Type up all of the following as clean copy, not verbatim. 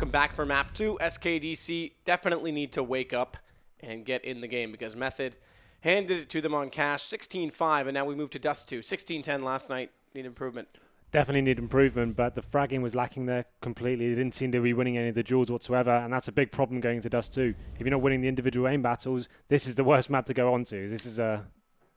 welcome back for map 2. SKDC definitely need to wake up and get in the game because Method handed it to them on cash, 16-5, and now we move to Dust2. 16-10 last night. Need improvement. Definitely need improvement, but the fragging was lacking there completely. They didn't seem to be winning any of the duels whatsoever, and that's a big problem going into Dust2. If you're not winning the individual aim battles, this is the worst map to go on to. This is a...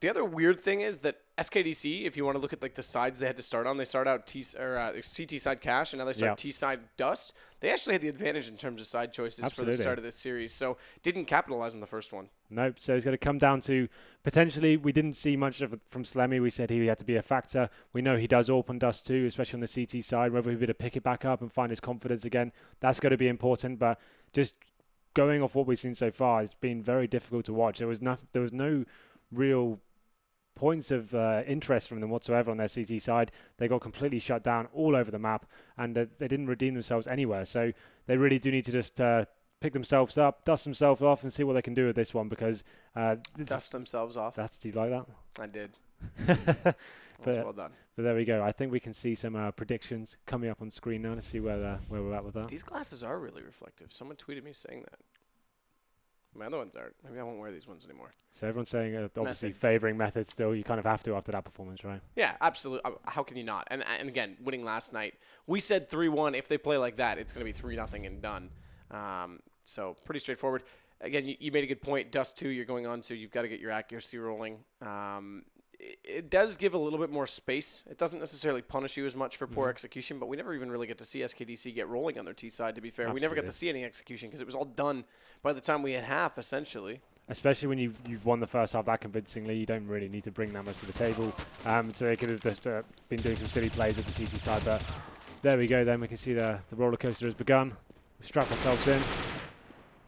The other weird thing is that SKDC, if you want to look at like the sides they had to start on, they start out CT side cash, and now they start T side Dust. They actually had the advantage in terms of side choices for the start of this series, so didn't capitalize on the first one. Nope. So it's going to come down to potentially we didn't see much of it from Slemmy. We said he had to be a factor. We know he does AWP on Dust too, especially on the CT side. Whether he'll be able to pick it back up and find his confidence again, that's going to be important. But just going off what we've seen so far, it's been very difficult to watch. There was no real points of interest from them whatsoever on their CT side. They got completely shut down all over the map, and they didn't redeem themselves anywhere. So they really do need to just pick themselves up, dust themselves off, and see what they can do with this one, because... dust themselves off? Do you like that? I did. Well done. But there we go. I think we can see some predictions coming up on screen now to see where we're at with that. These glasses are really reflective. Someone tweeted me saying that. My other ones aren't. Maybe I won't wear these ones anymore. So everyone's saying obviously favouring Method still. You kind of have to after that performance, right? Yeah, absolutely. How can you not? And again, winning last night, we said 3-1. If they play like that, it's going to be 3-0 and done. So pretty straightforward. Again, you made a good point. Dust 2, you're going on to. You've got to get your accuracy rolling. It does give a little bit more space. It doesn't necessarily punish you as much for poor execution, but we never even really get to see SKDC get rolling on their T side, to be fair. Absolutely. We never got to see any execution because it was all done by the time we had half, essentially. Especially when you've won the first half that convincingly, you don't really need to bring that much to the table. So they could have just been doing some silly plays at the CT side, but there we go then. We can see the roller coaster has begun. We strap ourselves in.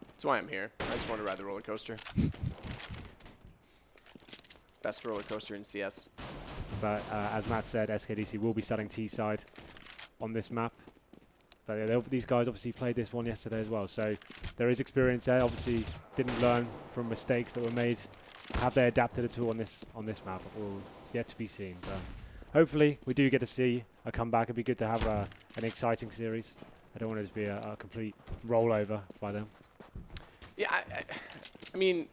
That's why I'm here. I just want to ride the roller coaster. Best roller coaster in CS. But as Matt said, SKDC will be starting T side on this map. But these guys obviously played this one yesterday as well, so there is experience there. Obviously, didn't learn from mistakes that were made. Have they adapted at all on this map? Well, it's yet to be seen. But hopefully, we do get to see a comeback. It'd be good to have an exciting series. I don't want it to be a complete rollover by them. Yeah, I mean,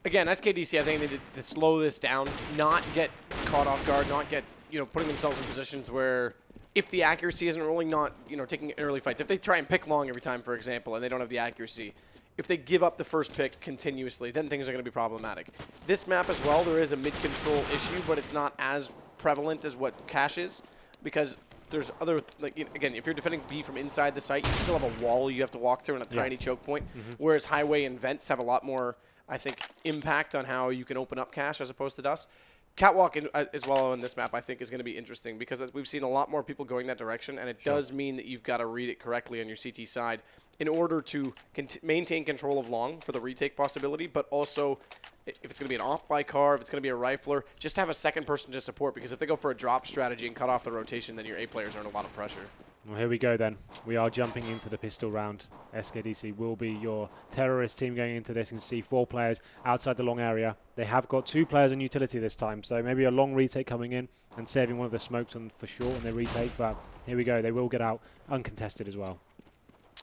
again, SKDC, I think they need to slow this down, not get caught off guard, not get, putting themselves in positions where if the accuracy isn't rolling, not, taking early fights. If they try and pick long every time, for example, and they don't have the accuracy, if they give up the first pick continuously, then things are going to be problematic. This map as well, there is a mid-control issue, but it's not as prevalent as what Cash is, because there's other, again, if you're defending B from inside the site, you still have a wall you have to walk through and a tiny choke point, whereas Highway and Vents have a lot more, I think, impact on how you can open up Cash as opposed to Dust. Catwalk as well on this map, I think, is going to be interesting because we've seen a lot more people going that direction, and it does mean that you've got to read it correctly on your CT side in order to maintain control of long for the retake possibility, but also if it's going to be an off by car, if it's going to be a rifler, just have a second person to support, because if they go for a drop strategy and cut off the rotation, then your A players are in a lot of pressure. Well, here we go then. We are jumping into the pistol round. SKDC will be your terrorist team going into this. You can see 4 players outside the long area. They have got 2 players on utility this time, so maybe a long retake coming in and saving one of the smokes on for sure on their retake, but here we go. They will get out uncontested as well.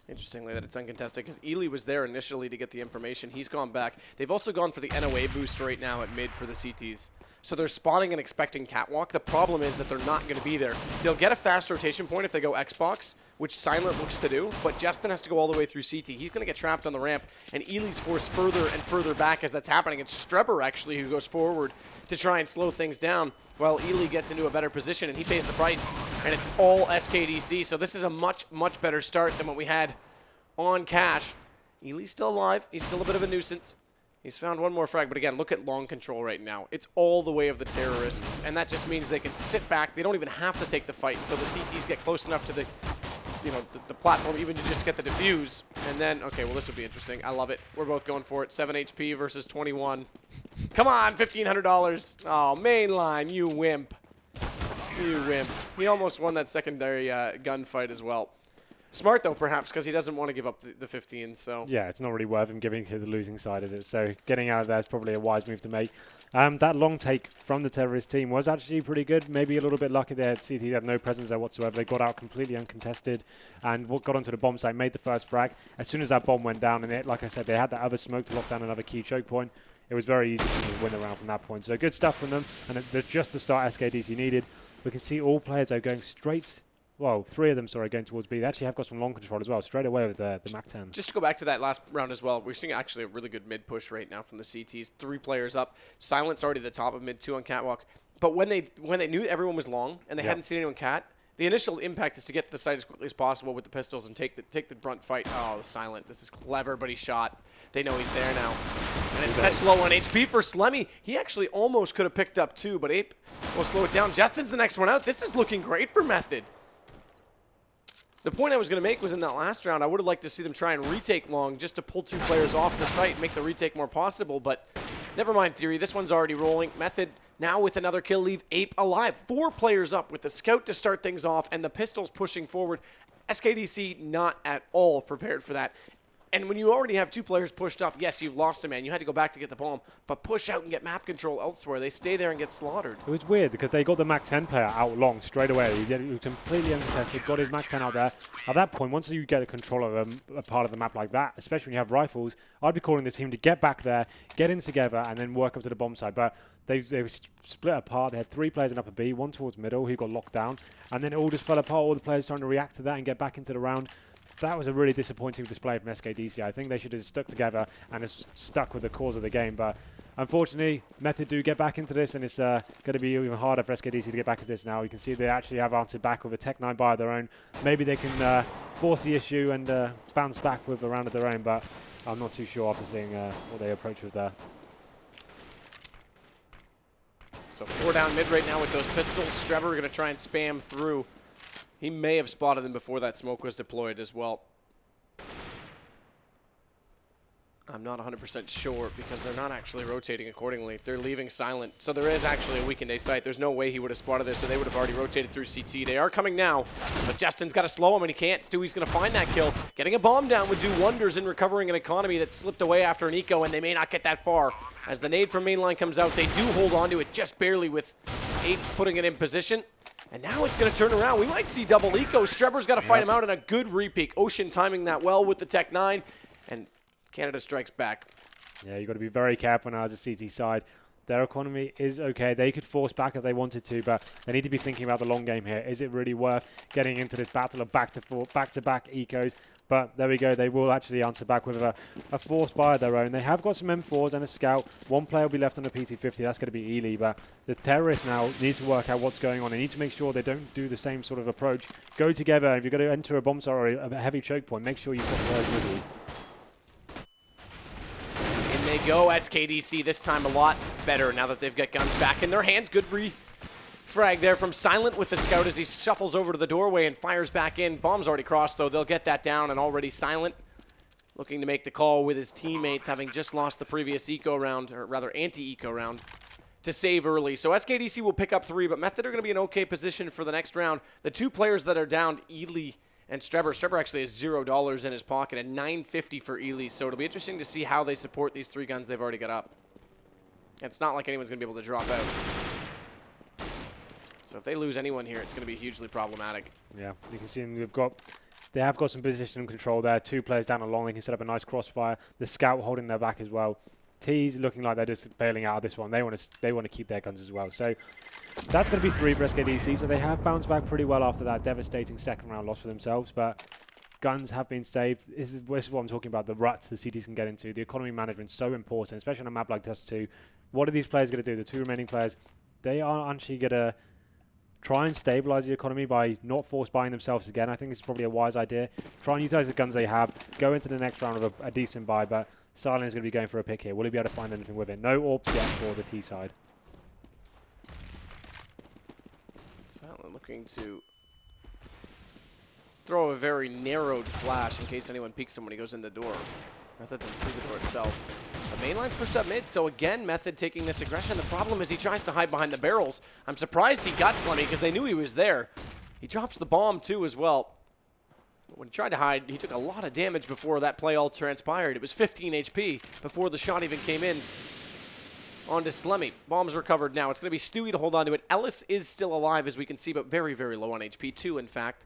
Interestingly that it's uncontested because Ely was there initially to get the information. He's gone back. They've also gone for the NOA boost right now at mid for the CTs. So they're spotting and expecting Catwalk. The problem is that they're not going to be there. They'll get a fast rotation point if they go Xbox, which Silent looks to do, but Justin has to go all the way through CT. He's going to get trapped on the ramp, and Ely's forced further and further back as that's happening. It's Strebber, actually, who goes forward to try and slow things down while Ely gets into a better position, and he pays the price, and it's all SKDC. So this is a much, much better start than what we had on Cash. Ely's still alive. He's still a bit of a nuisance. He's found one more frag, but again, look at long control right now. It's all the way of the terrorists, and that just means they can sit back. They don't even have to take the fight until the CTs get close enough to the, the platform even to just get the defuse. And then, okay, well, this will be interesting. I love it. We're both going for it. 7 HP versus 21. Come on, $1,500. Oh, mainline, you wimp. You wimp. He almost won that secondary gunfight as well. Smart, though, perhaps, because he doesn't want to give up the 15, so... Yeah, it's not really worth him giving to the losing side, is it? So getting out of there is probably a wise move to make. That long take from the terrorist team was actually pretty good. Maybe a little bit lucky there. CT had no presence there whatsoever. They got out completely uncontested and got onto the bomb site, made the first frag. As soon as that bomb went down, and it, like I said, they had that other smoke to lock down another key choke point. It was very easy to win the round from that point. So good stuff from them, and they're just the start SKDC needed. We can see all players are going straight... Well, 3 of them, sorry, going towards B. They actually have got some long control as well, straight away with the MAC-10. Just to go back to that last round as well, we're seeing actually a really good mid push right now from the CTs. 3 players up. Silent's already at the top of mid, 2 on Catwalk. But when they knew everyone was long and they hadn't seen anyone cat, the initial impact is to get to the site as quickly as possible with the pistols and take the brunt fight. Oh, Silent. This is clever, but he shot. They know he's there now. And it's such low on HP for Slemmy. He actually almost could have picked up 2, but Ape will slow it down. Justin's the next one out. This is looking great for Method. The point I was going to make was in that last round, I would have liked to see them try and retake long just to pull 2 players off the site and make the retake more possible, but never mind theory. This one's already rolling. Method now with another kill, leave Ape alive. 4 players up with the scout to start things off and the pistols pushing forward. SKDC not at all prepared for that. And when you already have 2 players pushed up, yes, you've lost a man. You had to go back to get the bomb, but push out and get map control elsewhere. They stay there and get slaughtered. It was weird because they got the MAC-10 player out long straight away. He was completely uncontested, got his MAC-10 out there. At that point, once you get a control of a part of the map like that, especially when you have rifles, I'd be calling the team to get back there, get in together, and then work up to the bomb side. But they were split apart. They had 3 players in upper B, 1 towards middle, who got locked down, and then it all just fell apart. All the players trying to react to that and get back into the round. That was a really disappointing display from SKDC. I think they should have stuck together and just stuck with the cause of the game. But unfortunately, Method do get back into this, and it's going to be even harder for SKDC to get back into this now. You can see they actually have answered back with a Tech 9 buy of their own. Maybe they can force the issue and bounce back with a round of their own, but I'm not too sure after seeing what they approach with there. So 4 down mid right now with those pistols. Strebber going to try and spam through. He may have spotted them before that smoke was deployed as well. I'm not 100% sure because they're not actually rotating accordingly. They're leaving Silent. So there is actually a weakened A site. There's no way he would have spotted this, so they would have already rotated through CT. They are coming now, but Justin's got to slow him, and he can't. Stewie's going to find that kill. Getting a bomb down would do wonders in recovering an economy that slipped away after an eco, and they may not get that far. As the nade from mainline comes out, they do hold on to it just barely with 8 putting it in position. And now it's going to turn around. We might see double eco. Strebber's got to fight him out in a good repeak. Ocean timing that well with the Tech 9. And Canada strikes back. Yeah, you've got to be very careful now as a CT side. Their economy is okay. They could force back if they wanted to, but they need to be thinking about the long game here. Is it really worth getting into this battle of back-to-back ecos? But there we go. They will actually answer back with a force buy of their own. They have got some M4s and a scout. 1 player will be left on the PT-50. That's going to be Ely. But the terrorists now need to work out what's going on. They need to make sure they don't do the same sort of approach. Go together. If you're going to enter a bomb site or a heavy choke point, make sure you've got players with you. They go. SKDC this time a lot better now that they've got guns back in their hands. Good frag there from Silent with the scout as he shuffles over to the doorway and fires back in. Bomb's already crossed, though. They'll get that down, and already Silent looking to make the call with his teammates, having just lost the previous eco round, or rather anti-eco round, to save early. So SKDC will pick up 3, but Method are going to be in okay position for the next round. The 2 players that are down, Ely and Strebber. Strebber actually has $0 in his pocket and $9.50 for Ely, so it'll be interesting to see how they support these 3 guns they've already got up. And it's not like anyone's going to be able to drop out. So if they lose anyone here, it's going to be hugely problematic. Yeah, you can see they have got some position control there. 2 players down along. They can set up a nice crossfire. The scout holding their back as well. T's looking like they're just bailing out of this one. They want to keep their guns as well. So that's going to be 3 for SKDC. So they have bounced back pretty well after that devastating second round loss for themselves. But guns have been saved. This is what I'm talking about. The ruts the CTs can get into. The economy management is so important, especially on a map like Dust2. What are these players going to do? The 2 remaining players, they are actually going to try and stabilize the economy by not force buying themselves again. I think it's probably a wise idea. Try and utilize the guns they have. Go into the next round with a decent buy, but Silent is going to be going for a pick here. Will he be able to find anything with it? No AWPs yet for the T side. Silent looking to throw a very narrowed flash in case anyone peeks him when he goes in the door, rather than through the door itself. The main line's pushed up mid, so again, Method taking this aggression. The problem is he tries to hide behind the barrels. I'm surprised he got Slemmy because they knew he was there. He drops the bomb too as well. When he tried to hide, he took a lot of damage before that play all transpired. It was 15 HP before the shot even came in. On to Slemmy. Bomb's recovered now. It's going to be Stewie to hold on to it. Ellis is still alive, as we can see, but very, very low on HP. 2, in fact.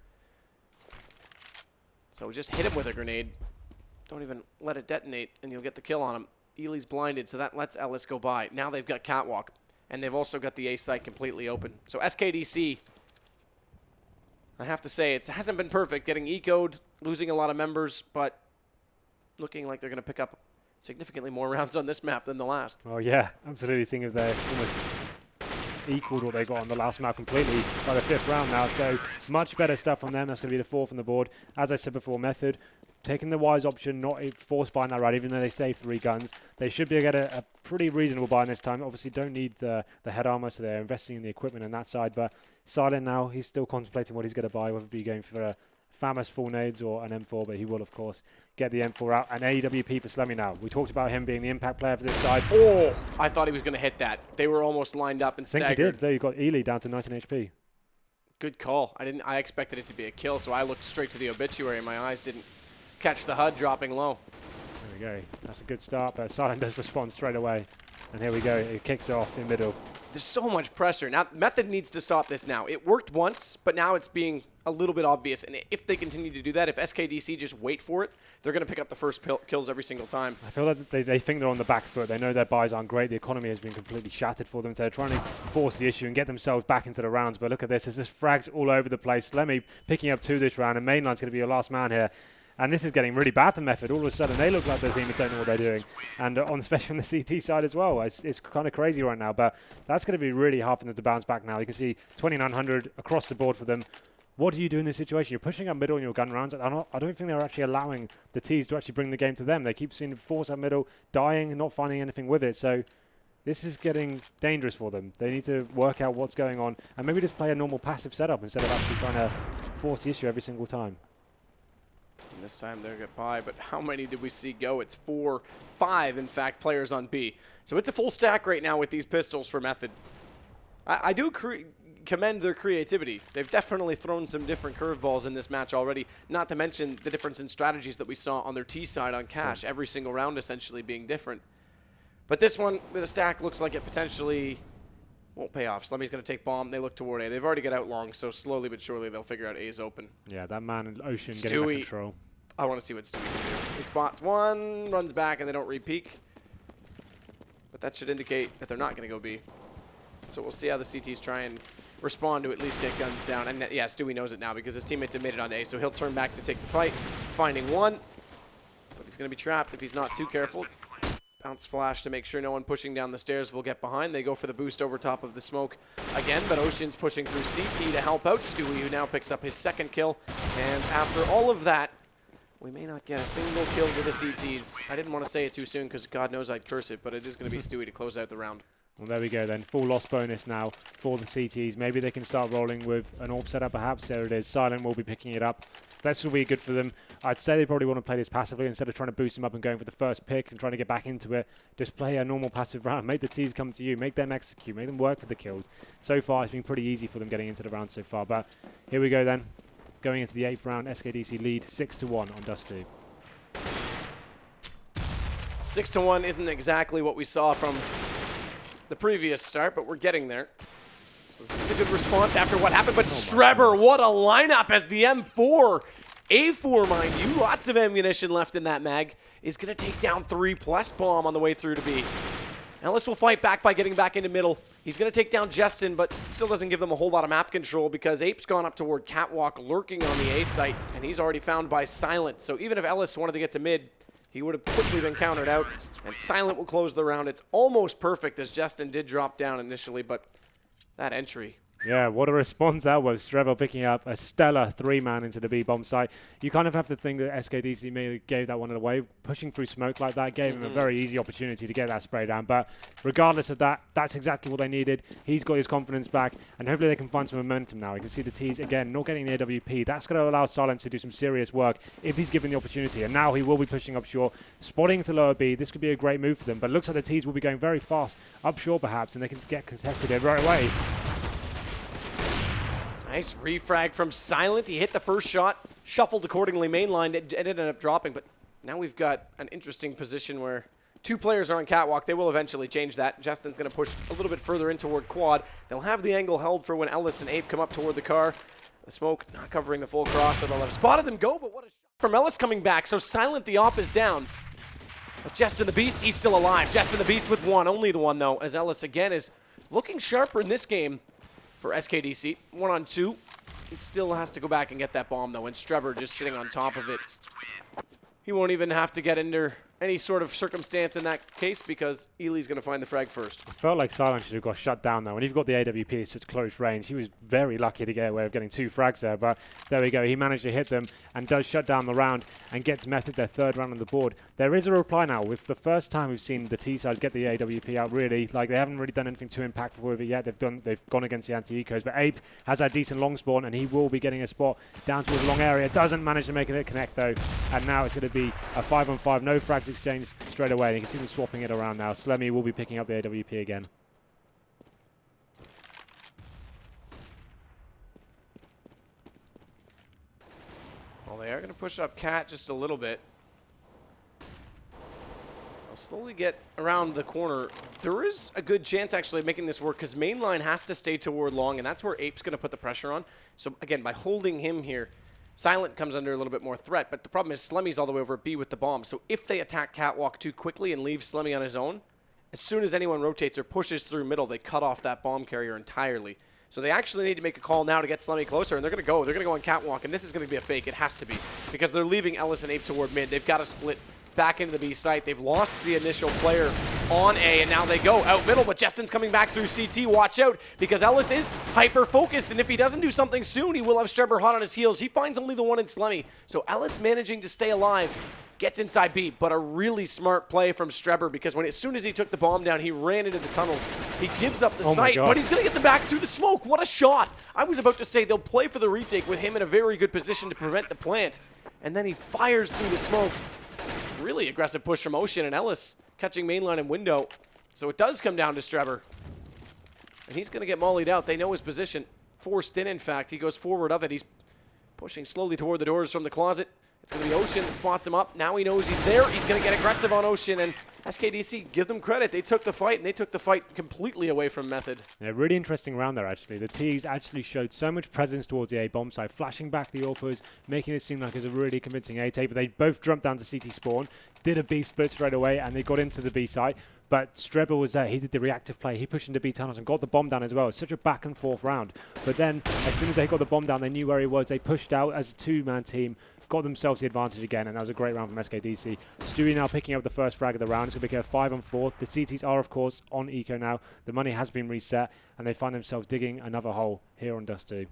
So just hit him with a grenade. Don't even let it detonate, and you'll get the kill on him. Ely's blinded, so that lets Ellis go by. Now they've got Catwalk, and they've also got the A site completely open. So SKDC, I have to say, it hasn't been perfect, getting ecoed, losing a lot of members, but looking like they're going to pick up significantly more rounds on this map than the last. Oh, yeah, absolutely. Seeing as they're almost equaled what they got on the last map completely by the 5th round now. So much better stuff from them. That's going to be the 4th on the board. As I said before, Method taking the wise option, not force buying that round, even though they save 3 guns. They should be able to get a pretty reasonable buy this time. Obviously, don't need the head armor, so they're investing in the equipment on that side. But Silent now, he's still contemplating what he's going to buy, whether it be going for a FAMAS full nades or an M4, but he will, of course, get the M4 out. And AWP for Slemmy now. We talked about him being the impact player for this side. Oh, I thought he was going to hit that. They were almost lined up and staggered. I think he did. There you got Ely down to 19 HP. Good call. I expected it to be a kill, so I looked straight to the obituary, and my eyes didn't catch the HUD dropping low. There we go. That's a good start, but Silent does respond straight away. And here we go. It kicks off in middle. There's so much pressure. Now, Method needs to stop this now. It worked once, but now it's being a little bit obvious. And if they continue to do that, if SKDC just wait for it, they're going to pick up the first kills every single time. I feel like they think they're on the back foot. They know their buys aren't great. The economy has been completely shattered for them. So they're trying to force the issue and get themselves back into the rounds. But look at this. There's just frags all over the place. Slemmy picking up 2 this round, and Mainline's going to be your last man here. And this is getting really bad for Method. All of a sudden, they look like the team that don't know what they're doing. And especially on the CT side as well. It's kind of crazy right now. But that's going to be really hard for them to bounce back now. You can see 2,900 across the board for them. What do you do in this situation? You're pushing up middle in your gun rounds. I don't think they're actually allowing the T's to actually bring the game to them. They keep seeing force up middle, dying, and not finding anything with it. So this is getting dangerous for them. They need to work out what's going on and maybe just play a normal passive setup instead of actually trying to force the issue every single time. And this time they'll get by, but how many did we see go? It's 4, 5, in fact, players on B. So it's a full stack right now with these pistols for Method. I do commend their creativity. They've definitely thrown some different curveballs in this match already, not to mention the difference in strategies that we saw on their T side on Cash, every single round essentially being different. But this one with a stack looks like it potentially won't pay off. Slemmy's going to take bomb. They look toward A. They've already got out long, so slowly but surely they'll figure out A is open. Yeah, that man in Ocean Stewie, getting that control. I want to see what Stewie can do. He spots one, runs back, and they don't re-peek. But that should indicate that they're not going to go B. So we'll see how the CTs try and respond to at least get guns down. And yeah, Stewie knows it now because his teammates have made it on A, so he'll turn back to take the fight, finding one. But he's going to be trapped if he's not too careful. Bounce flash to make sure no one pushing down the stairs will get behind. They go for the boost over top of the smoke again, but Ocean's pushing through CT to help out Stewie, who now picks up his 2nd kill. And after all of that, we may not get a single kill to the CTs. I didn't want to say it too soon because God knows I'd curse it, but it is going to be Stewie to close out the round. Well, there we go then. Full loss bonus now for the CTs. Maybe they can start rolling with an AWP setup perhaps. There it is. Silent will be picking it up. This will be good for them. I'd say they probably want to play this passively instead of trying to boost them up and going for the first pick and trying to get back into it. Just play a normal passive round. Make the T's come to you. Make them execute. Make them work for the kills. So far, it's been pretty easy for them getting into the round so far. But here we go then. Going into the 8th round, SKDC lead 6-1 on Dust2. 6-1 isn't exactly what we saw from the previous start, but we're getting there. So this is a good response after what happened, but Strebber, what a lineup as the M4, A4 mind you, lots of ammunition left in that mag, is going to take down 3+ bomb on the way through to B. Ellis will fight back by getting back into middle. He's going to take down Justin, but still doesn't give them a whole lot of map control because Ape's gone up toward Catwalk, lurking on the A site, and he's already found by Silent. So even if Ellis wanted to get to mid, he would have quickly been countered out, and Silent will close the round. It's almost perfect as Justin did drop down initially, but that entry. Yeah, what a response that was. Strebber picking up a stellar 3-man into the B bomb site. You kind of have to think that SKDC maybe gave that one away. Pushing through smoke like that gave him a very easy opportunity to get that spray down. But regardless of that, that's exactly what they needed. He's got his confidence back, and hopefully they can find some momentum now. You can see the T's, again, not getting the AWP. That's going to allow Silence to do some serious work if he's given the opportunity. And now he will be pushing up shore, spotting to lower B. This could be a great move for them. But it looks like the T's will be going very fast up shore perhaps, and they can get contested here right away. Nice refrag from Silent. He hit the first shot, shuffled accordingly, mainline, it ended up dropping, but now we've got an interesting position where 2 players are on catwalk. They will eventually change that. Justin's going to push a little bit further in toward quad. They'll have the angle held for when Ellis and Ape come up toward the car. The smoke not covering the full cross, so they'll have spotted them go, but what a shot from Ellis coming back. So Silent, the op is down. But Justin the Beast, he's still alive. Justin the Beast with 1, only the 1 though, as Ellis again is looking sharper in this game for SKDC. 1 on 2. He still has to go back and get that bomb though, and Strebber just sitting on top of it. He won't even have to get under any sort of circumstance in that case because Ely's going to find the frag first. I felt like Silent should have got shut down though. When you've got the AWP at such close range, he was very lucky to get away with getting 2 frags there, but there we go. He managed to hit them and does shut down the round and gets Method their 3rd round on the board. There is a reply now. It's the first time we've seen the T-sides get the AWP out really. Like, they haven't really done anything too impactful with it yet. They've gone against the anti-ecos, but Ape has that decent long spawn and he will be getting a spot down towards the long area. Doesn't manage to make it connect though, and now it's going to be a 5-on-5, no frags exchange straight away. And you can see them swapping it around now. Slemmy will be picking up the AWP again. Well, they are going to push up Cat just a little bit. They'll slowly get around the corner. There is a good chance actually of making this work because mainline has to stay toward long, and that's where Ape's going to put the pressure on. So again, by holding him here, Silent comes under a little bit more threat, but the problem is Slemmy's all the way over at B with the bomb. So if they attack Catwalk too quickly and leave Slemmy on his own, as soon as anyone rotates or pushes through middle, they cut off that bomb carrier entirely. So they actually need to make a call now to get Slemmy closer, and they're going to go. They're going to go on Catwalk, and this is going to be a fake. It has to be, because they're leaving Ellis and Ape toward mid. They've got to split back into the B site. They've lost the initial player on A, and now they go out middle, but Justin's coming back through CT. Watch out, because Ellis is hyper-focused, and if he doesn't do something soon, he will have Strebber hot on his heels. He finds only the 1 in Slemmy, so Ellis managing to stay alive, gets inside B, but a really smart play from Strebber, because as soon as he took the bomb down, he ran into the tunnels. He gives up the site, but he's going to get the back through the smoke. What a shot! I was about to say they'll play for the retake with him in a very good position to prevent the plant, and then he fires through the smoke. Really aggressive push from Ocean, and Ellis catching mainline and window. So it does come down to Strebber. And he's going to get mollied out. They know his position. Forced in fact. He goes forward of it. He's pushing slowly toward the doors from the closet. It's going to be Ocean that spots him up. Now he knows he's there. He's going to get aggressive on Ocean, and SKDC, give them credit. They took the fight, and they took the fight completely away from Method. Yeah, really interesting round there, actually. The T's actually showed so much presence towards the A bomb side, flashing back the AWPers, making it seem like it was a really convincing A take, but they both jumped down to CT spawn, did a B split straight away, and they got into the B site. But Strebber was there. He did the reactive play. He pushed into B tunnels and got the bomb down as well. It's such a back and forth round. But then, as soon as they got the bomb down, they knew where he was. They pushed out as a 2-man team, got themselves the advantage again, and that was a great round from SKDC. Stewie now picking up the first frag of the round. It's going to be a 5-on-4. The CTs are, of course, on eco now. The money has been reset, and they find themselves digging another hole here on Dust2.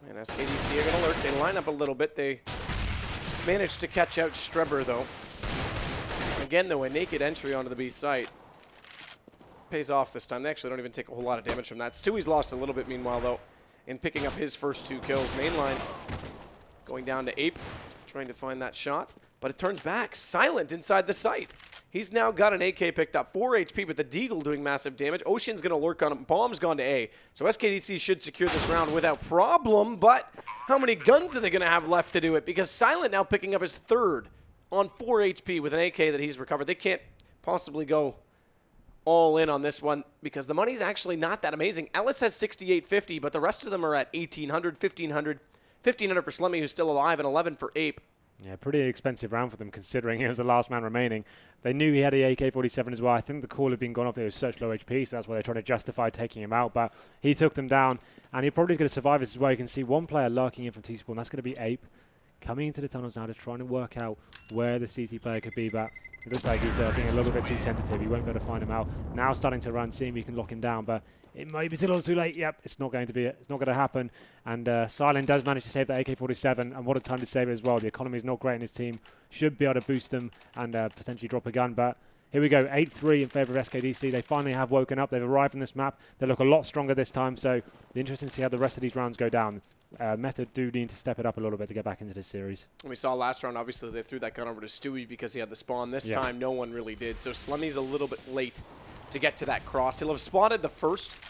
And SKDC are going to lurk. They line up a little bit. They managed to catch out Strebber, though. Again, though, a naked entry onto the B site. Pays off this time. They actually don't even take a whole lot of damage from that. Stewie's lost a little bit, meanwhile, though, in picking up his first 2 kills. Mainline going down to Ape, trying to find that shot. But it turns back. Silent inside the site. He's now got an AK picked up. 4 HP, but the Deagle doing massive damage. Ocean's going to lurk on him. Bomb's gone to A. So SKDC should secure this round without problem, but how many guns are they going to have left to do it? Because Silent now picking up his 3rd on 4 HP with an AK that he's recovered. They can't possibly go all in on this one because the money's actually not that amazing. Ellis has 6850, but the rest of them are at 1800, 1500. 1500 for Slemmy, who's still alive, and 11 for Ape. Yeah, pretty expensive round for them considering he was the last man remaining. They knew he had the AK-47 as well. I think the call had been gone off. There was such low HP, so that's why they tried to justify taking him out. But he took them down, and he probably is going to survive this as well. You can see one player lurking in from T-Spawn. That's going to be Ape. Coming into the tunnels now to try and work out where the CT player could be, but it looks like he's being a little bit too tentative. He won't be able to find him out. Now starting to run, seeing if he can lock him down, but it might be too little too late. Yep, it's not going to happen. And Silent does manage to save that AK-47, and what a time to save it as well. The economy is not great in his team. Should be able to boost them and potentially drop a gun, but here we go, 8-3 in favour of SKDC. They finally have woken up. They've arrived on this map. They look a lot stronger this time, so it's interesting to see how the rest of these rounds go down. Method do need to step it up a little bit to get back into this series. We saw last round, obviously, they threw that gun over to Stewie because he had the spawn. This time, no one really did. So Slemmy's a little bit late to get to that cross. He'll have spotted the first,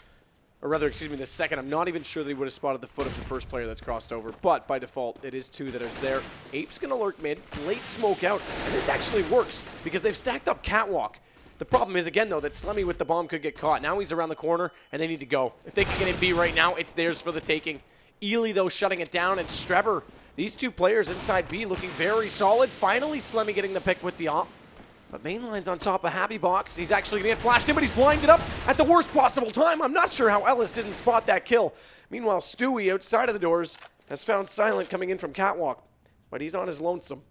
or rather, excuse me, the second. I'm not even sure that he would have spotted the foot of the first player that's crossed over, but by default, it is 2 that is there. Ape's going to lurk mid, late smoke out, and this actually works because they've stacked up Catwalk. The problem is, again, though, that Slemmy with the bomb could get caught. Now he's around the corner, and they need to go. If they can get in B right now, it's theirs for the taking. Ely, though, shutting it down, and Strebber. These 2 players inside B looking very solid. Finally, Slemmy getting the pick with the op. But Mainline's on top of Happy Box. He's actually going to get flashed in, but he's blinded up at the worst possible time. I'm not sure how Ellis didn't spot that kill. Meanwhile, Stewie, outside of the doors, has found Silent coming in from Catwalk. But he's on his lonesome.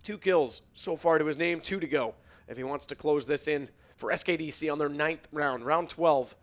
2 kills so far to his name, 2 to go. If he wants to close this in for SKDC on their 9th round, round 12.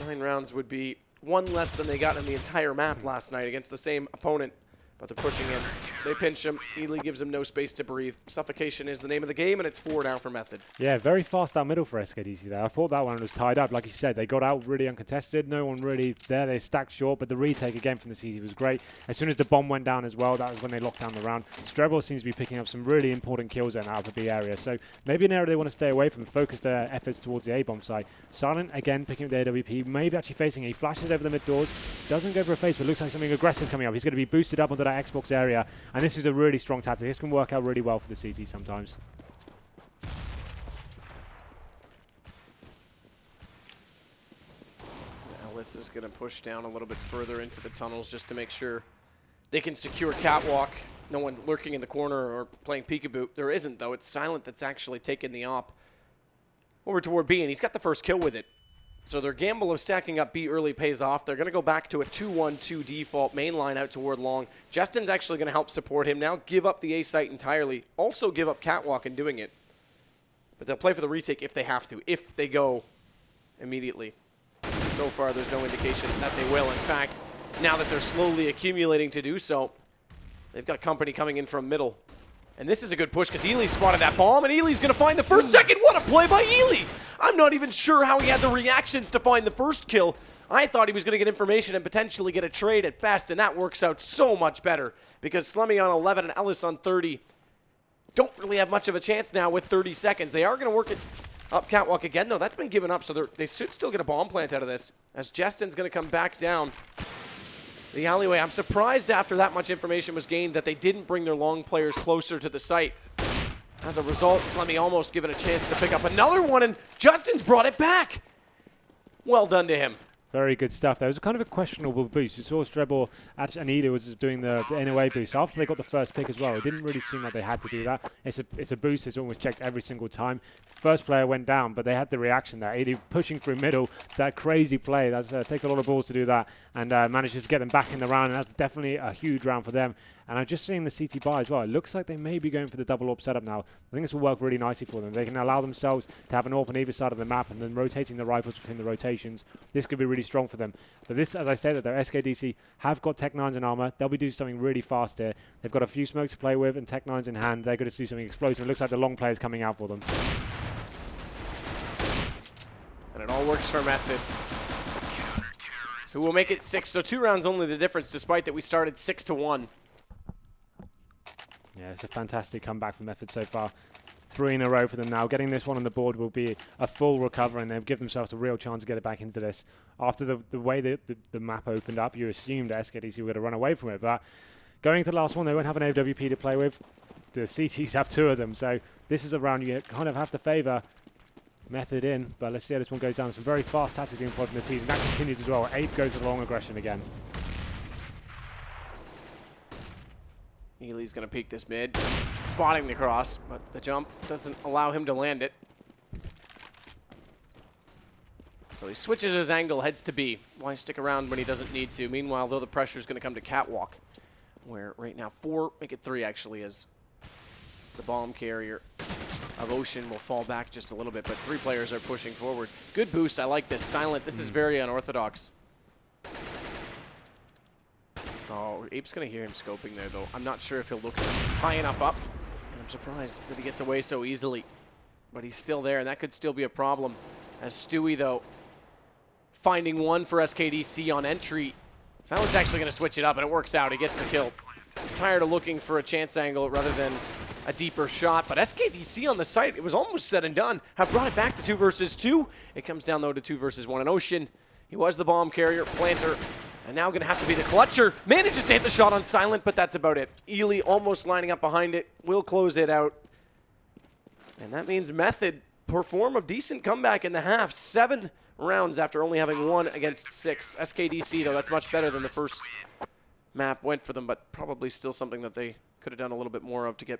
9 rounds would be 1 less than they got in the entire map last night against the same opponent. But they're pushing in. They pinch him. Ely gives him no space to breathe. Suffocation is the name of the game, and it's 4 now for Method. Yeah, very fast down middle for SKDC there. I thought that one was tied up. Like you said, they got out really uncontested. No one really there. They stacked short, but the retake again from the CT was great. As soon as the bomb went down as well, that was when they locked down the round. Strebel seems to be picking up some really important kills then out of the B area. So maybe an area they want to stay away from and focus their efforts towards the A-bomb site. Silent, again, picking up the AWP. Maybe actually facing it. He flashes over the mid doors. Doesn't go for a face, but looks like something aggressive coming up. He's going to be boosted up onto that Xbox area. And this is a really strong tactic. This can work out really well for the CT sometimes. Ellis is going to push down a little bit further into the tunnels just to make sure they can secure Catwalk. No one lurking in the corner or playing peekaboo. There isn't, though. It's Silent that's actually taken the op over toward B, and he's got the first kill with it. So their gamble of stacking up B early pays off. They're going to go back to a 2-1-2 default, main line out toward long. Justin's actually going to help support him now, give up the A site entirely, also give up Catwalk in doing it. But they'll play for the retake if they have to, if they go immediately. And so far, there's no indication that they will. In fact, now that they're slowly accumulating to do so, they've got company coming in from middle. And this is a good push because Ely spotted that bomb, and Ely's going to find the first second. What a play by Ely! I'm not even sure how he had the reactions to find the first kill. I thought he was going to get information and potentially get a trade at best, and that works out so much better because Slemmy on 11 and Ellis on 30 don't really have much of a chance now with 30 seconds. They are going to work it up Catwalk again, though. That's been given up, so they should still get a bomb plant out of this as Justin's going to come back down the alleyway. I'm surprised after that much information was gained that they didn't bring their long players closer to the site. As a result, Slemmy almost given a chance to pick up another one, and Justin's brought it back. Well done to him. Very good stuff. There was kind of a questionable boost. You saw Strebel and Ely was doing the NOA boost. After they got the first pick as well, it didn't really seem like they had to do that. It's a boost. It's almost checked every single time. First player went down, but they had the reaction there. Ely pushing through middle, that crazy play. That's takes a lot of balls to do that, and manages to get them back in the round, and that's definitely a huge round for them. And I'm just seeing the CT buy as well. It looks like they may be going for the double AWP setup now. I think this will work really nicely for them. They can allow themselves to have an AWP on either side of the map and then rotating the rifles between the rotations. This could be really strong for them. But this, as I said, that their SKDC have got Tech 9s in armor. They'll be doing something really fast here. They've got a few smokes to play with and Tech 9s in hand. They're going to do something explosive. It looks like the long play is coming out for them. And it all works for Method, who will make it 6. So 2 rounds only the difference, despite that we started 6-1. Yeah, it's a fantastic comeback from Method so far. 3 in a row for them now. Getting this one on the board will be a full recovery, and they'll give themselves a real chance to get it back into this. After the way the map opened up, you assumed that SKDC were going to run away from it. But going to the last one, they won't have an AWP to play with. The CTs have 2 of them, so this is a round you kind of have to favour Method in. But let's see how this one goes down. Some very fast tactics being put from the T's, and that continues as well. Ape goes for the long aggression again. Ely's going to peek this mid, spotting the cross, but the jump doesn't allow him to land it. So he switches his angle, heads to B. Why stick around when he doesn't need to? Meanwhile, though, the pressure is going to come to Catwalk, where right now 4, make it 3 actually, as the bomb carrier of Ocean will fall back just a little bit, but 3 players are pushing forward. Good boost. I like this. Silent. This is very unorthodox. Oh, Ape's going to hear him scoping there, though. I'm not sure if he'll look high enough up. And I'm surprised that he gets away so easily. But he's still there, and that could still be a problem. As Stewie, though, finding one for SKDC on entry. Silent's actually going to switch it up, and it works out. He gets the kill. I'm tired of looking for a chance angle rather than a deeper shot. But SKDC on the site, it was almost said and done, have brought it back to 2 versus 2. It comes down, though, to 2 versus 1. And Ocean, he was the bomb carrier, planter, and now going to have to be the clutcher. Manages to hit the shot on silent, but that's about it. Ely almost lining up behind it, will close it out. And that means Method perform a decent comeback in the half. 7 rounds after only having 1 against 6. SKDC, though, that's much better than the first map went for them, but probably still something that they could have done a little bit more of to get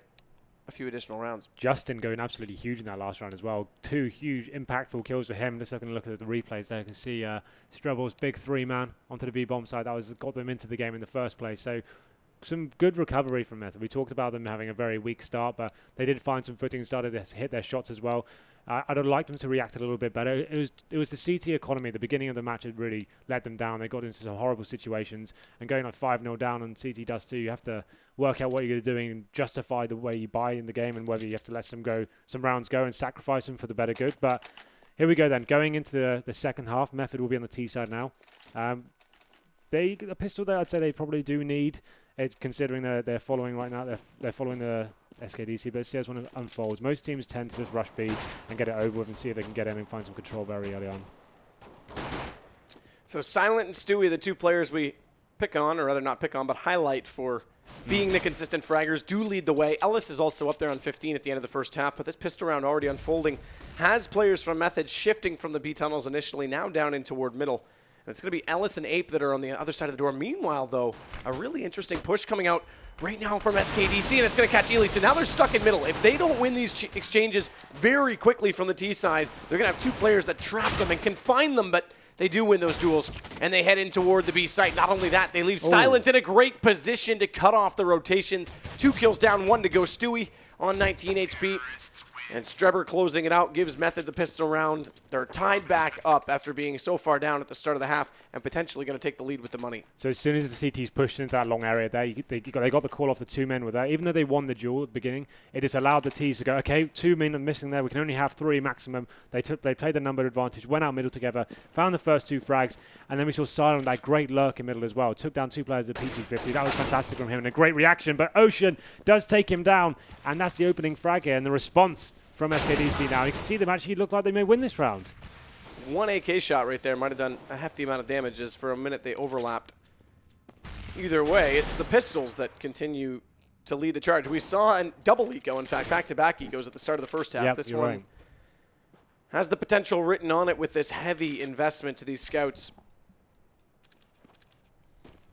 a few additional rounds. Justin going absolutely huge in that last round as well. 2 huge, impactful kills for him. Just looking at the replays there, you can see Strebel's big 3-man onto the B-bomb side. That got them into the game in the first place. So some good recovery from Method. We talked about them having a very weak start, but they did find some footing and started to hit their shots as well. I'd have liked them to react a little bit better. It was the CT economy. The beginning of the match had really let them down. They got into some horrible situations, and going like 5-0 down on CT Dust2, you have to work out what you're doing and justify the way you buy in the game, and whether you have to let some rounds go and sacrifice them for the better good. But here we go then. Going into the second half, Method will be on the T side now. A pistol there, I'd say they probably do need. It's considering they're following right now. They're following the SKDC, but let's see as one unfolds. Most teams tend to just rush B and get it over with and see if they can get in and find some control very early on. So Silent and Stewie, the 2 players we pick on, or rather not pick on, but highlight for being the consistent fraggers, do lead the way. Ellis is also up there on 15 at the end of the first half, but this pistol round already unfolding has players from Method shifting from the B tunnels initially, now down in toward middle. It's going to be Ellis and Ape that are on the other side of the door. Meanwhile, though, a really interesting push coming out right now from SKDC, and it's going to catch Ely. So now they're stuck in middle. If they don't win these exchanges very quickly from the T side, they're going to have 2 players that trap them and confine them, but they do win those duels, and they head in toward the B site. Not only that, they leave Silent in a great position to cut off the rotations. 2 kills down, 1 to go. Stewie on 19 HP. And Streber closing it out, gives Method the pistol round. They're tied back up after being so far down at the start of the half and potentially going to take the lead with the money. So as soon as the CT's pushed into that long area there, they got the call off the 2 men with that. Even though they won the duel at the beginning, it just allowed the T's to go, okay, 2 men are missing there. We can only have 3 maximum. They played the number advantage, went out middle together, found the first 2 frags, and then we saw Silent, that great lurk in middle as well. Took down 2 players at P250. That was fantastic from him and a great reaction. But Ocean does take him down, and that's the opening frag here and the response from SKDC now. You can see them actually look like they may win this round. 1 AK shot right there might have done a hefty amount of damage, as for a minute they overlapped. Either way, it's the pistols that continue to lead the charge. We saw a double eco, in fact, back-to-back ecos at the start of the first half. Yep, this one right. Has the potential written on it with this heavy investment to these scouts.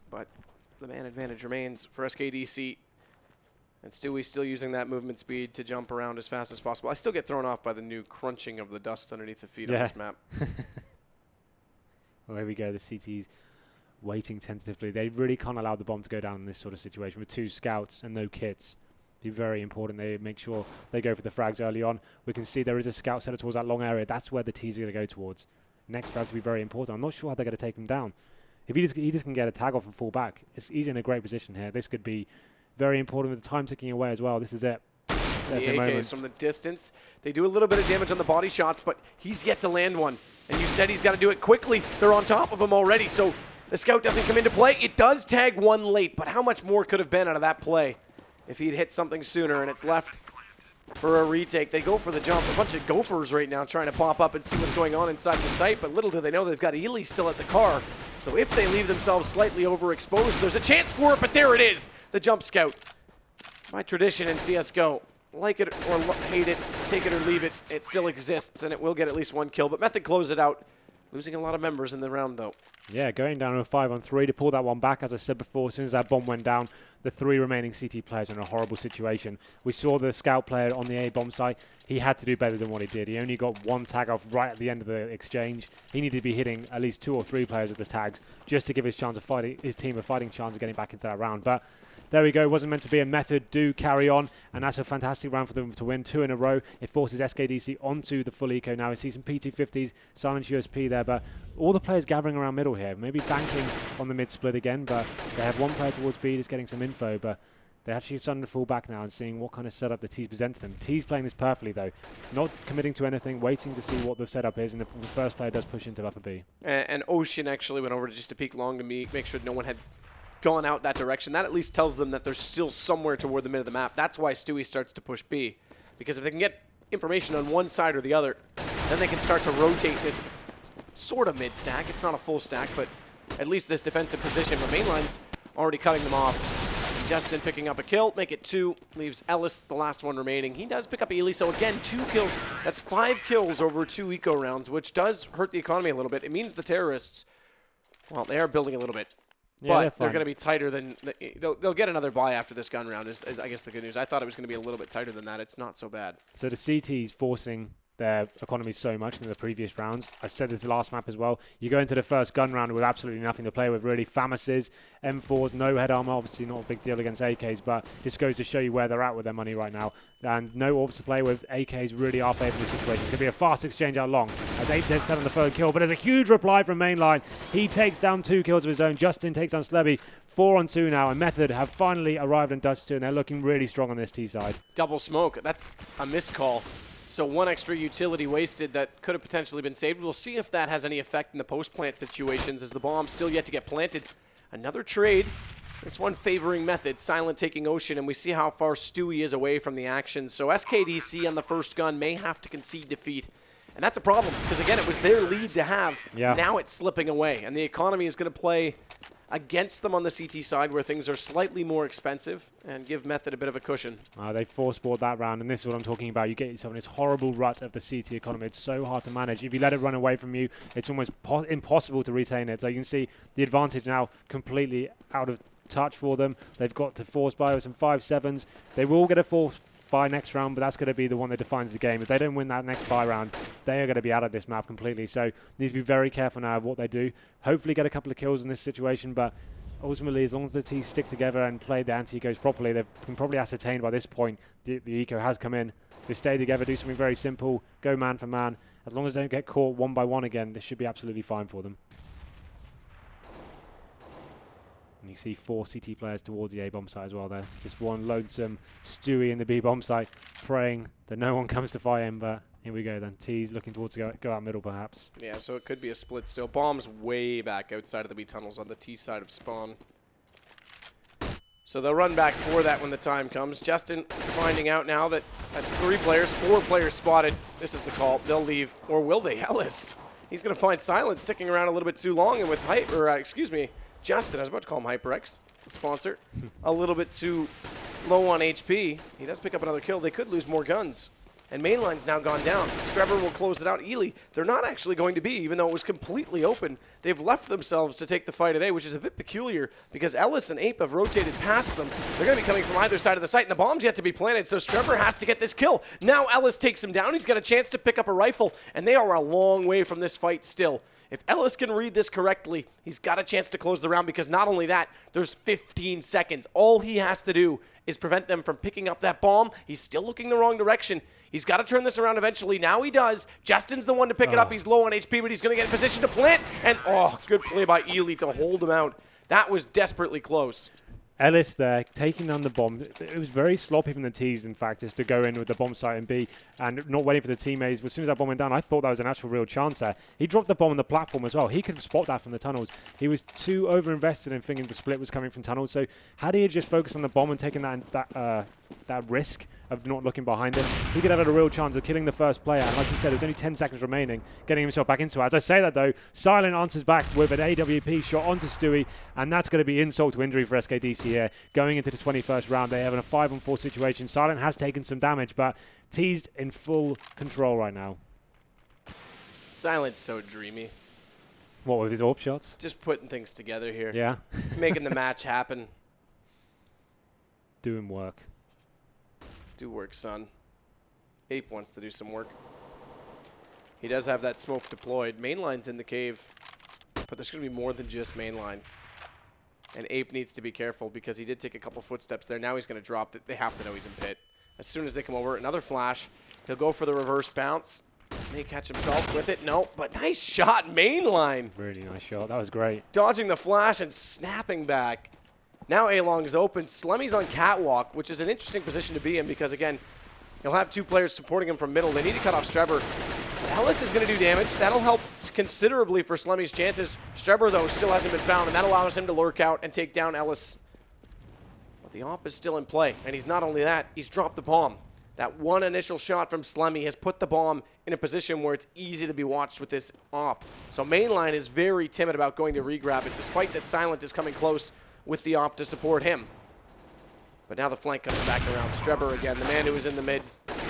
But the man advantage remains for SKDC. And Stewie still using that movement speed to jump around as fast as possible. I still get thrown off by the new crunching of the dust underneath the feet on this map. Well, here we go. The CT's waiting tentatively. They really can't allow the bomb to go down in this sort of situation with 2 scouts and no kits. Be very important. They make sure they go for the frags early on. We can see there is a scout set towards that long area. That's where the T's are going to go towards. Next frags will be very important. I'm not sure how they're going to take him down. If he just can get a tag off and fall back, he's in a great position here. This could be very important with the time ticking away as well. This is it. There's the AKs from the distance. They do a little bit of damage on the body shots, but he's yet to land one. And you said he's got to do it quickly. They're on top of him already, so the scout doesn't come into play. It does tag 1 late, but how much more could have been out of that play if he'd hit something sooner? And it's left for a retake. They go for the jump. A bunch of gophers right now trying to pop up and see what's going on inside the site, but little do they know they've got Ely still at the car. So if they leave themselves slightly overexposed, there's a chance for it, but there it is, the jump scout. By tradition in CSGO, like it or hate it, take it or leave it, it still exists, and it will get at least 1 kill. But Method close it out, losing a lot of members in the round, though. Yeah, going down to a 5-on-3 to pull that one back. As I said before, as soon as that bomb went down, the 3 remaining CT players are in a horrible situation. We saw the scout player on the A bomb site. He had to do better than what he did. He only got 1 tag off right at the end of the exchange. He needed to be hitting at least 2 or 3 players with the tags just to give his team a fighting chance of getting back into that round. But there we go. It wasn't meant to be a Method. Do carry on, and that's a fantastic round for them to win 2 in a row. It forces SKDC onto the full eco now. We see some P250s, silent USP there, but all the players gathering around middle here, maybe banking on the mid split again, but they have 1 player towards B just getting some info, but they're actually starting to fall back now and seeing what kind of setup the T's present to them. T's playing this perfectly though, not committing to anything, waiting to see what the setup is, and the first player does push into upper B. And Ocean actually went over just to peek long to me, make sure no one had gone out that direction. That at least tells them that they're still somewhere toward the mid of the map. That's why Stewie starts to push B. Because if they can get information on one side or the other, then they can start to rotate this sort of mid-stack. It's not a full stack, but at least this defensive position. The mainline's already cutting them off. Justin picking up a kill, make it 2, leaves Ellis the last one remaining. He does pick up Ely, so again, 2 kills. That's 5 kills over 2 eco rounds, which does hurt the economy a little bit. It means the terrorists, well, they are building a little bit. Yeah, but they're going to be tighter than... They'll get another buy after this gun round, is I guess the good news. I thought it was going to be a little bit tighter than that. It's not so bad. So the CT's forcing their economy so much in the previous rounds. I said this last map as well. You go into the first gun round with absolutely nothing to play with, really. FAMASes, M4s, no head armor, obviously not a big deal against AKs, but just goes to show you where they're at with their money right now. And no orbs to play with. AKs really are favoring the situation. It's going to be a fast exchange out long as 8-10 on the third kill, but there's a huge reply from Mainline. He takes down 2 kills of his own. Justin takes down Slebby. 4-on-2 now, and Method have finally arrived in Dust2, and they're looking really strong on this T side. Double smoke. That's a missed call. So 1 extra utility wasted that could have potentially been saved. We'll see if that has any effect in the post-plant situations as the bomb's still yet to get planted. Another trade. This one favoring Method. Silent taking Ocean, and we see how far Stewie is away from the action. So SKDC on the first gun may have to concede defeat. And that's a problem, because again, it was their lead to have. Yeah. Now it's slipping away, and the economy is going to play against them on the CT side where things are slightly more expensive and give Method a bit of a cushion. They force-bought that round, and this is what I'm talking about. You get yourself in this horrible rut of the CT economy. It's so hard to manage. If you let it run away from you, it's almost impossible to retain it. So you can see the advantage now completely out of touch for them. They've got to force buy with some 5-7s. They will get a force buy next round, but that's going to be the one that defines the game. If they don't win that next buy round, they are going to be out of this map completely. So need to be very careful now of what they do. Hopefully get a couple of kills in this situation, but ultimately, as long as the teams stick together and play the anti-ecos properly, they can probably ascertain by this point the eco has come in. If they stay together, do something very simple, go man for man. As long as they don't get caught 1 by 1 again, this should be absolutely fine for them. And you see 4 CT players towards the A bomb site as well there. Just one lonesome Stewie in the B bomb site, praying that no one comes to fight him, but here we go then. T's looking towards to go out middle perhaps. Yeah, so it could be a split still. Bomb's way back outside of the B tunnels on the T side of spawn. So they'll run back for that when the time comes. Justin finding out now that that's 3 players, 4 players spotted. This is the call. They'll leave, or will they? Ellis. He's going to find Silent sticking around a little bit too long, and with Justin, I was about to call him HyperX, the sponsor, a little bit too low on HP. He does pick up another kill. They could lose more guns. And Mainline's now gone down. Streber will close it out. Ely, they're not actually going to be, even though it was completely open. They've left themselves to take the fight at A, which is a bit peculiar because Ellis and Ape have rotated past them. They're going to be coming from either side of the site, and the bomb's yet to be planted, so Streber has to get this kill. Now Ellis takes him down. He's got a chance to pick up a rifle, and they are a long way from this fight still. If Ellis can read this correctly, he's got a chance to close the round because not only that, there's 15 seconds. All he has to do is prevent them from picking up that bomb. He's still looking the wrong direction. He's got to turn this around eventually. Now he does. Justin's the one to pick it up. He's low on HP, but he's going to get in position to plant. And, good play by Ely to hold him out. That was desperately close. Ellis there, taking down the bomb. It was very sloppy from the T's, in fact, just to go in with the bomb site and B and not waiting for the teammates. As soon as that bomb went down, I thought that was an actual real chance there. He dropped the bomb on the platform as well. He could spot that from the tunnels. He was too over-invested in thinking the split was coming from tunnels. So had he just focused on the bomb and taken that risk of not looking behind him, he could have had a real chance of killing the first player. And like you said, there's only 10 seconds remaining, getting himself back into it. As I say that, though, Silent answers back with an AWP shot onto Stewie, and that's going to be insult to injury for SKDC here. Going into the 21st round, they have a 5-on-4 situation. Silent has taken some damage, but T's in full control right now. Silent's so dreamy. What, with his AWP shots? Just putting things together here. Yeah. Making the match happen. Doing work. Do work, son. Ape wants to do some work. He does have that smoke deployed. Mainline's in the cave, but there's going to be more than just Mainline. And Ape needs to be careful because he did take a couple footsteps there. Now he's going to drop it. They have to know he's in pit. As soon as they come over, another flash. He'll go for the reverse bounce. May catch himself with it. No, but nice shot, Mainline. Really nice shot. That was great. Dodging the flash and snapping back. Now A-Long is open. Slemmy's on catwalk, which is an interesting position to be in because, again, he'll have 2 players supporting him from middle. They need to cut off Streber. Ellis is going to do damage. That'll help considerably for Slemmy's chances. Strebber, though, still hasn't been found, and that allows him to lurk out and take down Ellis. But the AWP is still in play, and he's not only that, he's dropped the bomb. That one initial shot from Slemmy has put the bomb in a position where it's easy to be watched with this AWP. So Mainline is very timid about going to regrab it, despite that Silent is coming close with the AWP to support him. But now the flank comes back around. Strebber again, the man who was in the mid,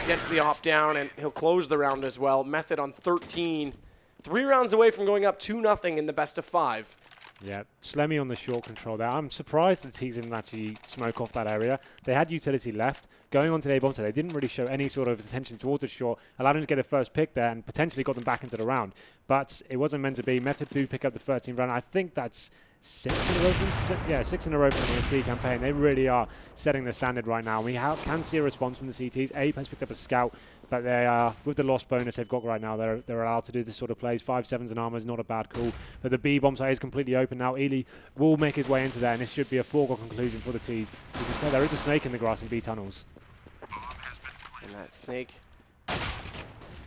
gets the AWP down, and he'll close the round as well. Method on 13. 3 rounds away from going up 2-0 in the best of 5. Yeah, Slemmy on the short control there. I'm surprised that Tees didn't actually smoke off that area. They had utility left. Going on to the Bombsite, they didn't really show any sort of attention towards the short, allowed them to get a first pick there and potentially got them back into the round. But it wasn't meant to be. Method do pick up the 13th round. I think that's 6 in a row from 6 in a row from the CT campaign. They really are setting the standard right now. We can see a response from the CTs. Ape has picked up a scout, but they are, with the loss bonus they've got right now, they're allowed to do this sort of plays. 5-7s and armor is not a bad call. But the B bomb site is completely open now. Ely will make his way into there, and this should be a foregone conclusion for the T's. You can say there is a snake in the grass in B tunnels. And that snake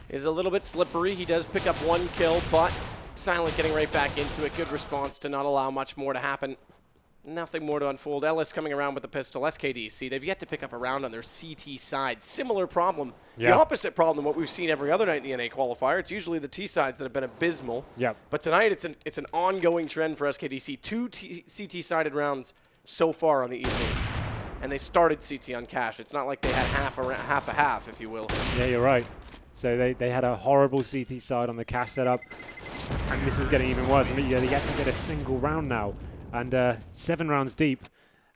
is a little bit slippery. He does pick up 1 kill, but Silent getting right back into it. Good response to not allow much more to happen. Nothing more to unfold. Ellis coming around with the pistol. SKDC, they've yet to pick up a round on their CT side. Similar problem. Yeah. The opposite problem than what we've seen every other night in the NA qualifier. It's usually the T sides that have been abysmal. Yep. But tonight it's an ongoing trend for SKDC. 2 CT-sided rounds so far on the evening. And they started CT on cash. It's not like they had half a half, if you will. Yeah, you're right. So they had a horrible CT side on the cash setup. And this is getting even worse. I mean, they get to get a single round now. And 7 rounds deep.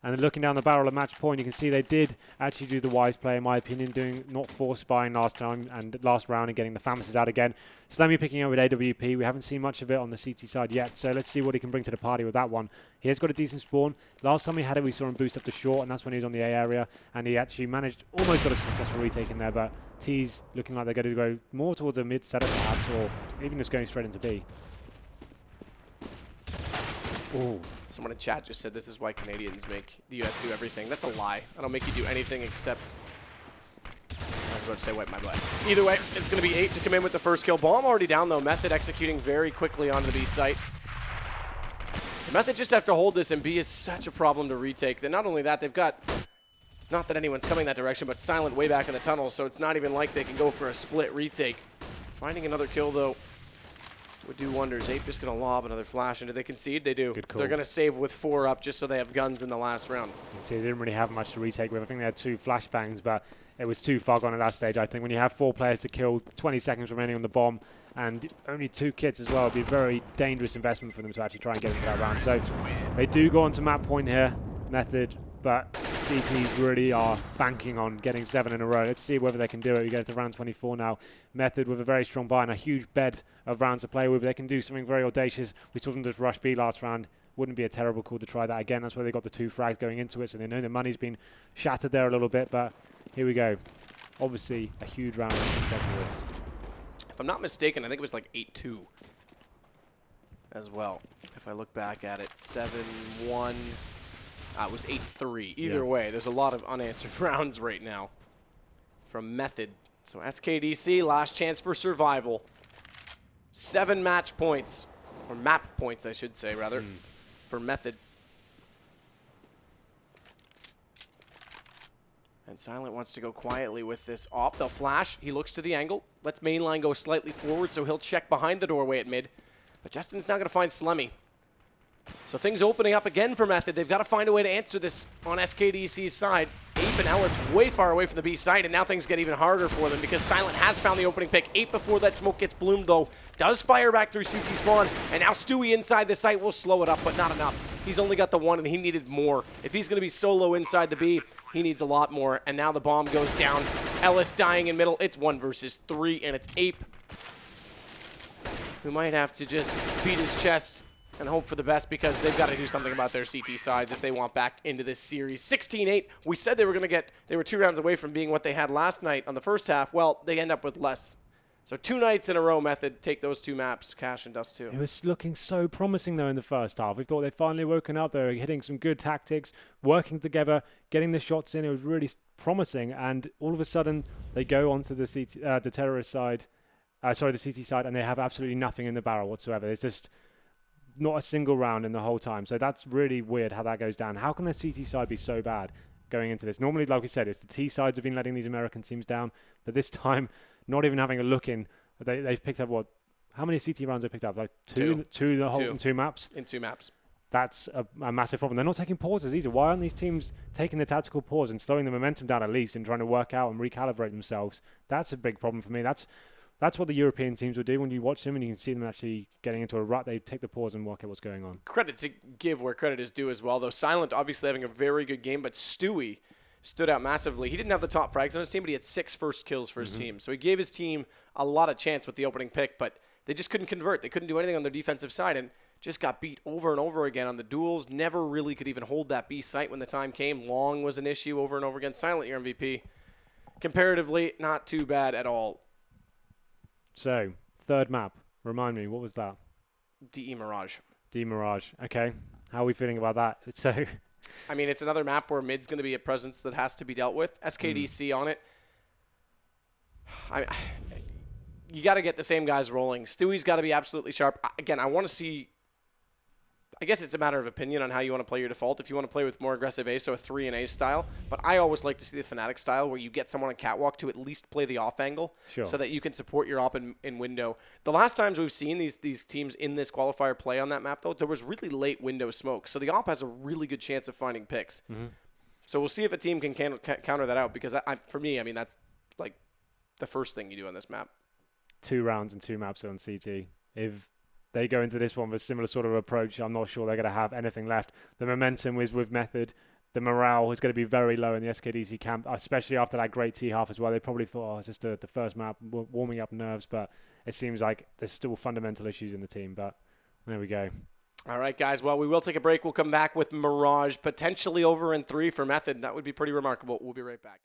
And looking down the barrel of match point, you can see they did actually do the wise play, in my opinion, doing not force buying last time and last round and getting the Famises out again. Slemmy picking up with AWP. We haven't seen much of it on the CT side yet, so let's see what he can bring to the party with that one. He has got a decent spawn. Last time we had it, we saw him boost up the short, and that's when he was on the A area, and he actually almost got a successful retake in there, but T's looking like they're going to go more towards a mid setup perhaps, or even just going straight into B. Ooh. Someone in chat just said this is why Canadians make the US do everything. That's a lie. I don't make you do anything except... I was about to say wipe my butt. Either way, it's going to be 8 to come in with the first kill. Bomb already down, though. Method executing very quickly onto the B site. So Method just have to hold this, and B is such a problem to retake. Then not only that, they've got... Not that anyone's coming that direction, but Silent way back in the tunnel, so it's not even like they can go for a split retake. Finding another kill, though, would do wonders. Ape just going to lob another flash. And do they concede? They do. They're going to save with 4 up just so they have guns in the last round. See, they didn't really have much to retake with. I think they had 2 flashbangs, but it was too far gone at that stage. I think when you have 4 players to kill, 20 seconds remaining on the bomb, and only 2 kits as well, it'd be a very dangerous investment for them to actually try and get into that round. So they do go on to map point here, Method, but CTs really are banking on getting 7 in a row. Let's see whether they can do it. We go to round 24 now. Method with a very strong buy and a huge bed of rounds to play with. They can do something very audacious. We saw them just rush B last round. Wouldn't be a terrible call to try that again. That's where they got the 2 frags going into it, so they know the money's been shattered there a little bit, but here we go. Obviously, a huge round compared to this. If I'm not mistaken, I think it was like 8-2 as well. If I look back at it, 7-1. It was 8-3. Either way, there's a lot of unanswered rounds right now from Method. So SKDC, last chance for survival. 7 match points, or map points, I should say, rather, for Method. And Silent wants to go quietly with this AWP. They'll flash. He looks to the angle. Lets Mainline go slightly forward, so he'll check behind the doorway at mid. But Justin's not going to find Slemmy. So things opening up again for Method. They've got to find a way to answer this on SKDC's side. Ape and Ellis way far away from the B side, and now things get even harder for them because Silent has found the opening pick. Ape, before that smoke gets bloomed, though, does fire back through CT spawn, and now Stewie inside the site will slow it up, but not enough. He's only got the 1, and he needed more. If he's going to be solo inside the B, he needs a lot more, and now the bomb goes down. Ellis dying in middle. It's 1 versus 3, and it's Ape who might have to just beat his chest and hope for the best because they've got to do something about their CT sides if they want back into this series. 16-8. We said they were 2 rounds away from being what they had last night on the first half. Well, they end up with less. So 2 nights in a row, Method take those 2 maps, Cash and Dust2. It was looking so promising, though, in the first half. We thought they'd finally woken up. They were hitting some good tactics, working together, getting the shots in. It was really promising. And all of a sudden, they go onto the terrorist side the CT side, and they have absolutely nothing in the barrel whatsoever. There's just not a single round in the whole time. So that's really weird how that goes down. How can the CT side be so bad going into this? Normally, like we said, it's the T sides have been letting these American teams down, but this time, not even having a look in, they've picked up what? How many CT rounds they picked up? Like two the whole in 2 maps. In 2 maps. That's a massive problem. They're not taking pauses either. Why aren't these teams taking the tactical pause and slowing the momentum down at least and trying to work out and recalibrate themselves? That's a big problem for me. That's what the European teams would do when you watch them and you can see them actually getting into a rut. They take the pause and work out what's going on. Credit to give where credit is due as well, though. Silent obviously having a very good game, but Stewie stood out massively. He didn't have the top frags on his team, but he had 6 first kills for his team. So he gave his team a lot of chance with the opening pick, but they just couldn't convert. They couldn't do anything on their defensive side and just got beat over and over again on the duels. Never really could even hold that B site when the time came. Long was an issue over and over again. Silent, your MVP. Comparatively, not too bad at all. So, third map. Remind me, what was that? DE Mirage. DE Mirage. Okay. How are we feeling about that? So, I mean, it's another map where mid's going to be a presence that has to be dealt with. SKDC on it. You got to get the same guys rolling. Stewie's got to be absolutely sharp. Again, I want to see... I guess it's a matter of opinion on how you want to play your default. If you want to play with more aggressive A, so a 3 and A style. But I always like to see the Fnatic style where you get someone on catwalk to at least play the off angle so that you can support your op in window. The last times we've seen these teams in this qualifier play on that map, though, there was really late window smoke. So the op has a really good chance of finding picks. So we'll see if a team can counter that out because for me, I mean, that's like the first thing you do on this map. 2 rounds and 2 maps on CT. If they go into this one with a similar sort of approach, I'm not sure they're going to have anything left. The momentum is with Method. The morale is going to be very low in the SKDC camp, especially after that great T-half as well. They probably thought, it's just the first map, warming up nerves, but it seems like there's still fundamental issues in the team, but there we go. All right, guys. Well, we will take a break. We'll come back with Mirage, potentially over in 3 for Method. That would be pretty remarkable. We'll be right back.